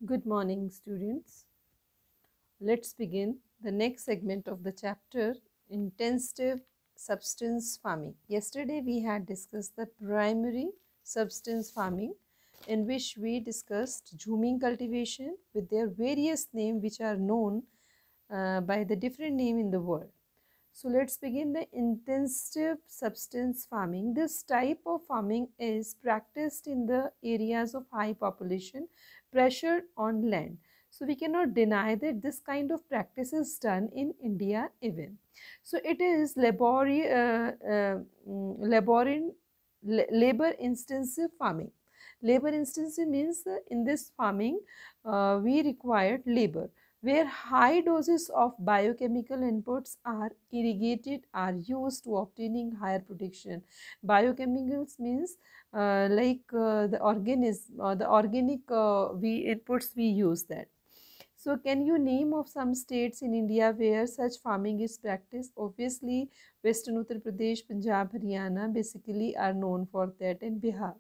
Good morning, students. Let's begin the next segment of the chapter, Intensive Substance Farming. Yesterday, we had discussed the primary substance farming, in which we discussed jhuming cultivation with their various names which are known by the different name in the world. So let's begin the intensive substance farming. This type of farming is practiced in the areas of high population pressure on land. So we cannot deny that this kind of practice is done in India even. So it is labor intensive farming. Labor intensive means in this farming we required labor where high doses of biochemical inputs are irrigated are used to obtaining higher production. Biochemicals means the organism or the organic we inputs we use that. So can you name of some states in India where such farming is practiced? Obviously, Western Uttar Pradesh, Punjab, Haryana basically are known for that, and Bihar.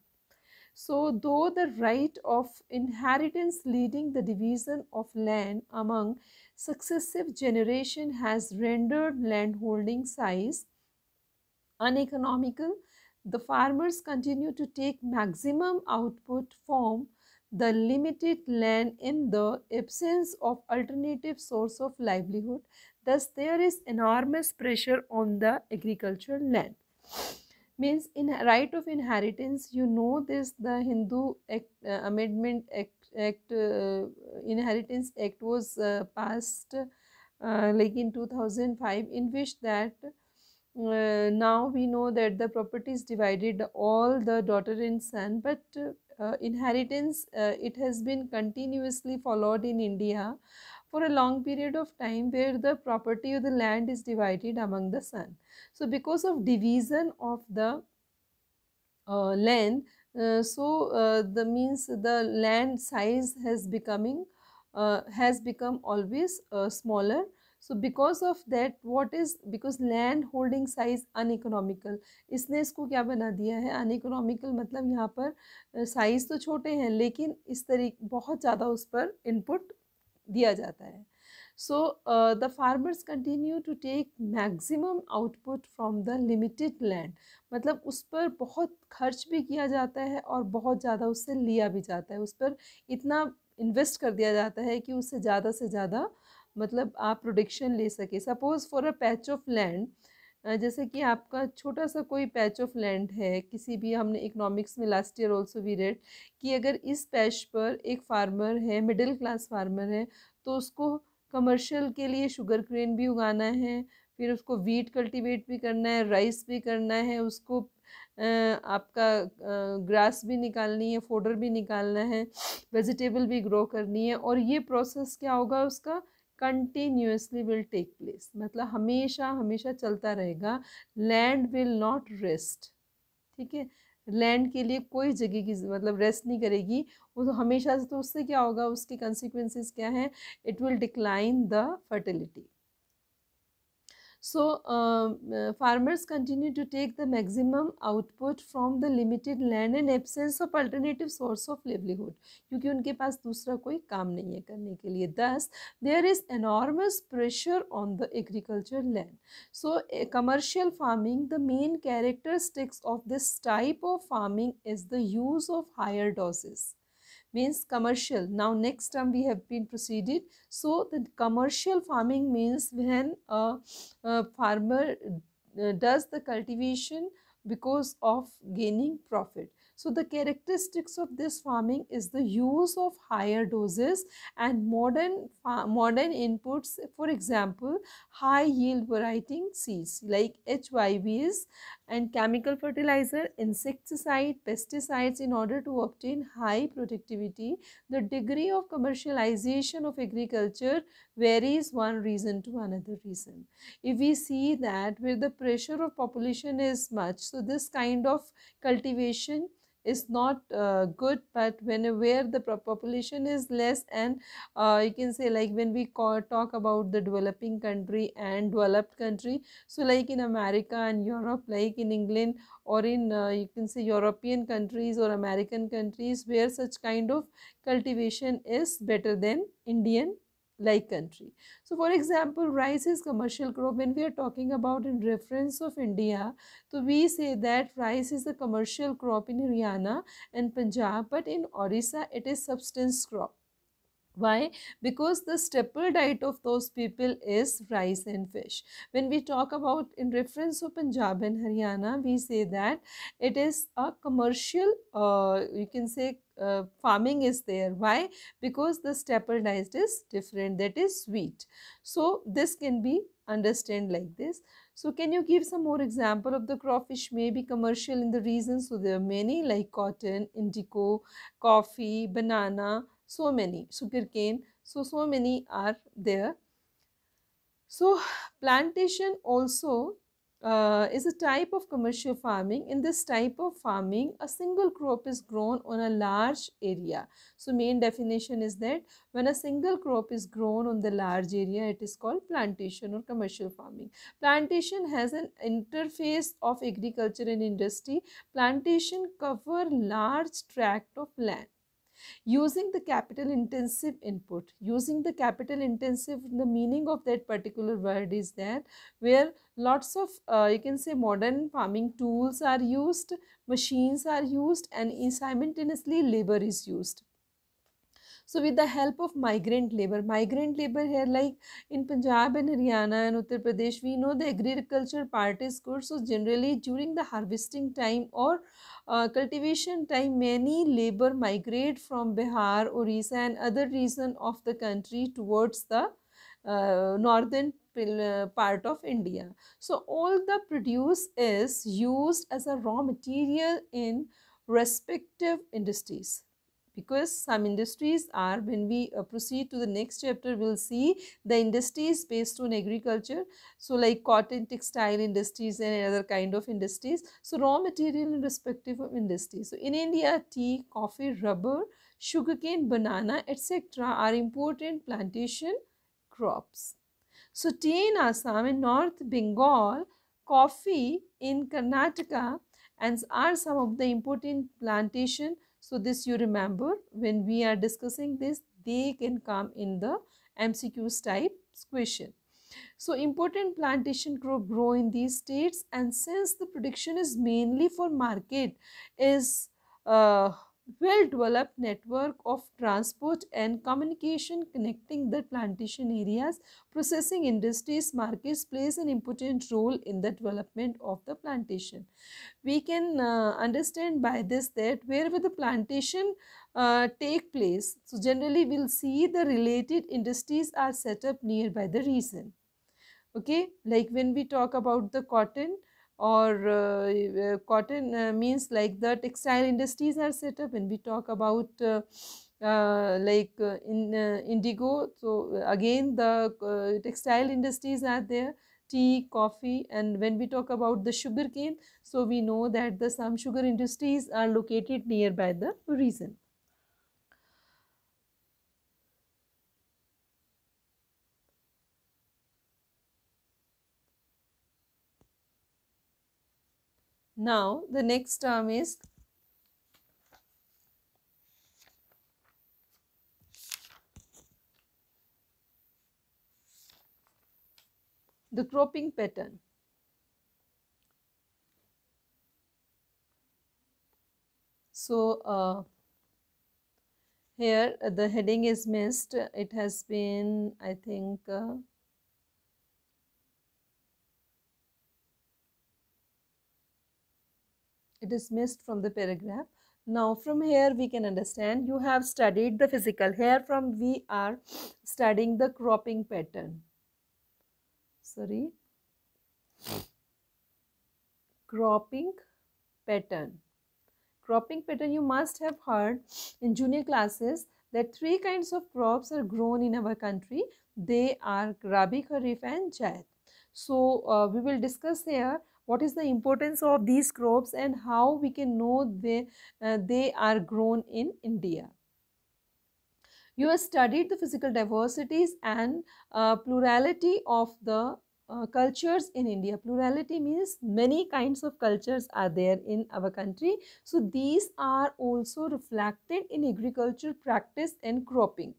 So, though the right of inheritance leading the division of land among successive generation has rendered landholding size uneconomical, the farmers continue to take maximum output from the limited land in the absence of alternative source of livelihood. Thus, there is enormous pressure on the agricultural land. Means in right of inheritance, you know this, the Hindu Amendment Act Inheritance Act was passed like in 2005, in which that now we know that the property is divided all the daughter and son, but inheritance it has been continuously followed in India for a long period of time, where the property of the land is divided among the son. So because of division of the land, the means the land size has become always smaller. So because of that, what is, because land holding size uneconomical, इसने इसको क्या बना दिया है uneconomical, मतलब यहाँ पर size तो छोटे हैं लेकिन इस तरीके बहुत ज़्यादा उस पर इनपुट दिया जाता है. So the farmers continue to take maximum output from the limited land. मतलब उस पर बहुत खर्च भी किया जाता है और बहुत ज़्यादा उससे लिया भी जाता है. उस पर इतना इन्वेस्ट कर दिया जाता है कि उससे ज़्यादा से ज़्यादा मतलब आप प्रोडक्शन ले सके. Suppose for a patch of land, जैसे कि आपका छोटा सा कोई पैच ऑफ लैंड है किसी भी, हमने इकोनॉमिक्स में last year also we read कि अगर इस पैच पर एक फार्मर है, मिडिल क्लास फार्मर है, तो उसको कमर्शियल के लिए शुगर क्रेन भी उगाना है, फिर उसको वीट कल्टीवेट भी करना है, राइस भी करना है, उसको आपका ग्रास भी निकालनी है, फोडर भी निकालना है, वेजिटेबल भी ग्रो करनी है, और ये प्रोसेस क्या होगा उसका कंटिन्यूसली विल टेक प्लेस, मतलब हमेशा हमेशा चलता रहेगा. Land will not rest. ठीक है, लैंड के लिए कोई जगह की मतलब रेस्ट नहीं करेगी वो, तो हमेशा से. तो उससे क्या होगा, उसके कंसिक्वेंसेस क्या हैं, it will decline the fertility. So farmers continue to take the maximum output from the limited land in absence of alternative source of livelihood, क्योंकि उनके पास दूसरा कोई काम नहीं है करने के लिए. Thus there is enormous pressure on the agricultural land. So commercial farming, the main characteristics of this type of farming is the use of higher doses. Means commercial. Now next term we have been proceeded. So the commercial farming means when a farmer does the cultivation because of gaining profit. So the characteristics of this farming is the use of higher doses and modern inputs. For example, high yield variety seeds like HYVs and chemical fertilizer, insecticide, pesticides in order to obtain high productivity. The degree of commercialization of agriculture varies one reason to another reason. If we see that where the pressure of population is much, so this kind of cultivation is not good, but where the population is less, and you can say like when we talk about the developing country and developed country, so like in America and Europe, like in England, or in you can say European countries or American countries, where such kind of cultivation is better than Indian like country. So for example, rice is commercial crop. When we are talking about in reference of India, so we say that rice is a commercial crop in Haryana and Punjab, but in Orissa it is subsistence crop. Why? Because the staple diet of those people is rice and fish. When we talk about in reference of Punjab and Haryana, we say that it is a commercial, you can say farming is there. Why? Because the staple diet is different, that is wheat. So this can be understand like this. So can you give some more example of the crop which may be commercial in the region? So there are many like cotton, indigo, coffee, banana, so many, sugarcane, so many are there. So plantation also is a type of commercial farming. In this type of farming, a single crop is grown on a large area. So main definition is that when a single crop is grown on the large area, it is called plantation or commercial farming. Plantation has an interface of agriculture and industry. Plantation cover large tract of land using the capital intensive input. Using the capital intensive, the meaning of that particular word is that where lots of you can say modern farming tools are used, machines are used, and simultaneously labor is used. So with the help of migrant labor here, like in Punjab and Haryana and Uttar Pradesh, we know the agriculture part is good. So generally during the harvesting time or cultivation time, many labor migrate from Bihar, Orissa and other region of the country towards the northern part of India. So all the produce is used as a raw material in respective industries, because some industries are, when we proceed to the next chapter, we'll see the industries based on agriculture. So like cotton, textile industries and other kind of industries. So raw material in respective of industries. So in India, tea, coffee, rubber, sugarcane, banana, etc. are important plantation crops. So tea in Assam and North Bengal, coffee in Karnataka, and are some of the important plantation. So this you remember when we are discussing this, they can come in the MCQs type question. So important plantation crop grow in these states, and since the production is mainly for market, is well-developed network of transport and communication connecting the plantation areas, processing industries, markets plays an important role in the development of the plantation. We can understand by this that wherever the plantation take place, so generally we'll see the related industries are set up nearby the region. Okay, like when we talk about the cotton or cotton means like the textile industries are set up. When we talk about in indigo, so again the textile industries are there, tea, coffee. And when we talk about the sugarcane, so we know that the some sugar industries are located nearby the region. Now the next term is the cropping pattern. So here the heading is missed. It has been, I think, it is missed from the paragraph. Now from here we can understand you have studied the physical. Here from we are studying the cropping pattern. Sorry. Cropping pattern. Cropping pattern, you must have heard in junior classes that three kinds of crops are grown in our country. They are Rabi, Kharif and Zaid. So we will discuss here what is the importance of these crops and how we can know they are grown in India. You have studied the physical diversities and plurality of the cultures in India. Plurality means many kinds of cultures are there in our country. So these are also reflected in agriculture practice and cropping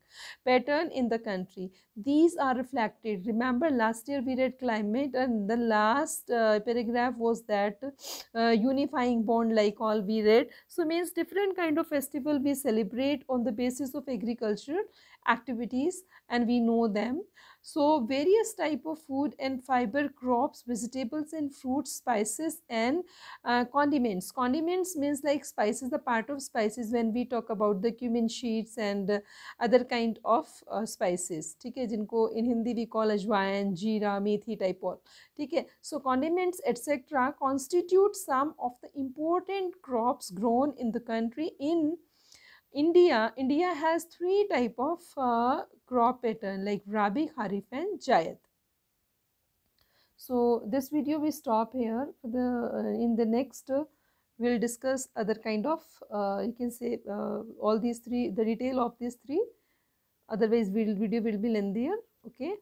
pattern in the country. These are reflected. Remember last year we read climate, and the last paragraph was that unifying bond, like all we read. So means different kind of festival we celebrate on the basis of agricultural activities, and we know them. So various type of food and fiber crops, vegetables and fruits, spices and condiments. Condiments means like spices, the part of spices when we talk about the cumin sheets and other kind of spices, ठीक है, जिनको in Hindi we call अजवाइन, जीरा, मेथी type all, ठीक है. So condiments etc. constitute some of the important crops grown in the country. In India, India has three type of crop pattern like Rabi, Kharif and Zaid. So this video we stop here. For the in the next we'll discuss other kind of you can say all these three, the detail of these three. Otherwise, video will be lengthier. Okay.